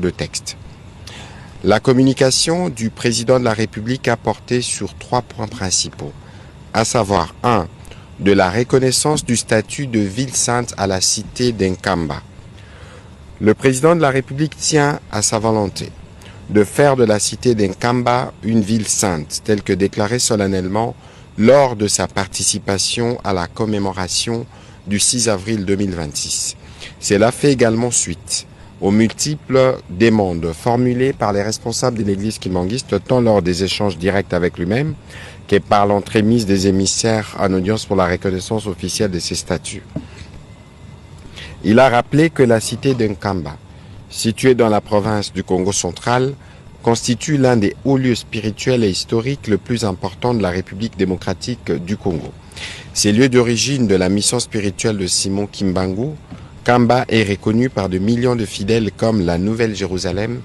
de texte. La communication du président de la République a porté sur 3 points principaux, à savoir 1. De la reconnaissance du statut de ville sainte à la cité d'Nkamba. Le président de la République tient à sa volonté de faire de la cité d'Nkamba une ville sainte, telle que déclarée solennellement lors de sa participation à la commémoration du 6 avril 2026. Cela fait également suite aux multiples demandes formulées par les responsables de l'église kimbanguiste, tant lors des échanges directs avec lui-même que par l'entremise des émissaires en audience pour la reconnaissance officielle de ses statuts. Il a rappelé que la cité d'Nkamba, située dans la province du Congo central, constitue l'un des hauts lieux spirituels et historiques le plus important de la République démocratique du Congo. Ces lieux d'origine de la mission spirituelle de Simon Kimbangu, Kamba est reconnu par de millions de fidèles comme la Nouvelle-Jérusalem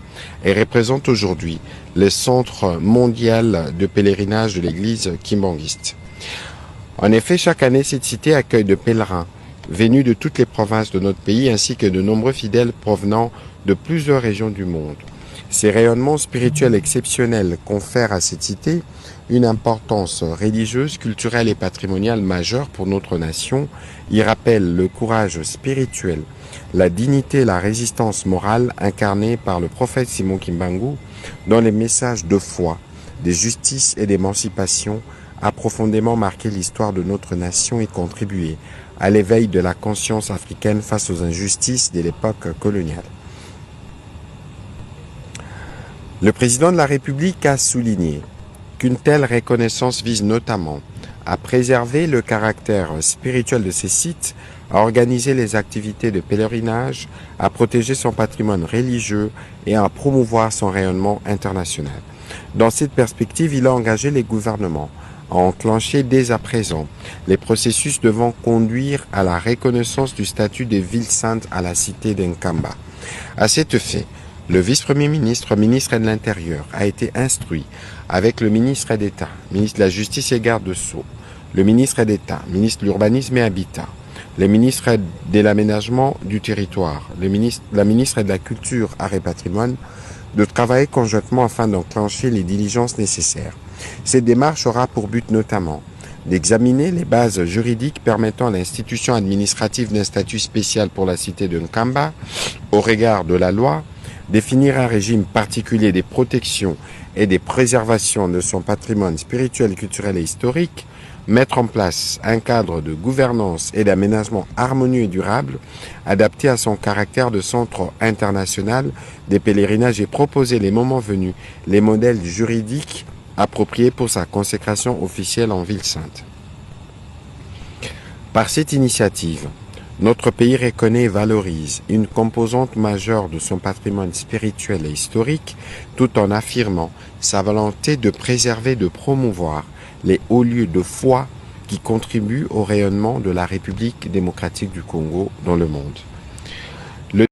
et représente aujourd'hui le centre mondial de pèlerinage de l'église kimbanguiste. En effet, chaque année, cette cité accueille de pèlerins venus de toutes les provinces de notre pays ainsi que de nombreux fidèles provenant de plusieurs régions du monde. Ces rayonnements spirituels exceptionnels confèrent à cette cité une importance religieuse, culturelle et patrimoniale majeure pour notre nation. Ils rappellent le courage spirituel, la dignité et la résistance morale incarnée par le prophète Simon Kimbangu, dont les messages de foi, de justice et d'émancipation a profondément marqué l'histoire de notre nation et contribué à l'éveil de la conscience africaine face aux injustices de l'époque coloniale. Le président de la République a souligné qu'une telle reconnaissance vise notamment à préserver le caractère spirituel de ces sites, à organiser les activités de pèlerinage, à protéger son patrimoine religieux et à promouvoir son rayonnement international. Dans cette perspective, il a engagé les gouvernements à enclencher dès à présent les processus devant conduire à la reconnaissance du statut de ville sainte à la cité d'Nkamba. À cet effet, le vice-premier ministre, ministre de l'Intérieur, a été instruit avec le ministre d'État, ministre de la Justice et Garde de Sceaux, le ministre d'État, ministre de l'Urbanisme et Habitat, le ministre de l'Aménagement du Territoire, la ministre de la Culture, Arts et Patrimoine, de travailler conjointement afin d'enclencher les diligences nécessaires. Cette démarche aura pour but notamment d'examiner les bases juridiques permettant à l'institution administrative d'un statut spécial pour la cité de Nkamba au regard de la loi, définir un régime particulier des protections et des préservations de son patrimoine spirituel, culturel et historique, mettre en place un cadre de gouvernance et d'aménagement harmonieux et durable, adapté à son caractère de centre international des pèlerinages et proposer les moments venus les modèles juridiques appropriés pour sa consécration officielle en ville sainte. Par cette initiative, notre pays reconnaît et valorise une composante majeure de son patrimoine spirituel et historique, tout en affirmant sa volonté de préserver et de promouvoir les hauts lieux de foi qui contribuent au rayonnement de la République démocratique du Congo dans le monde.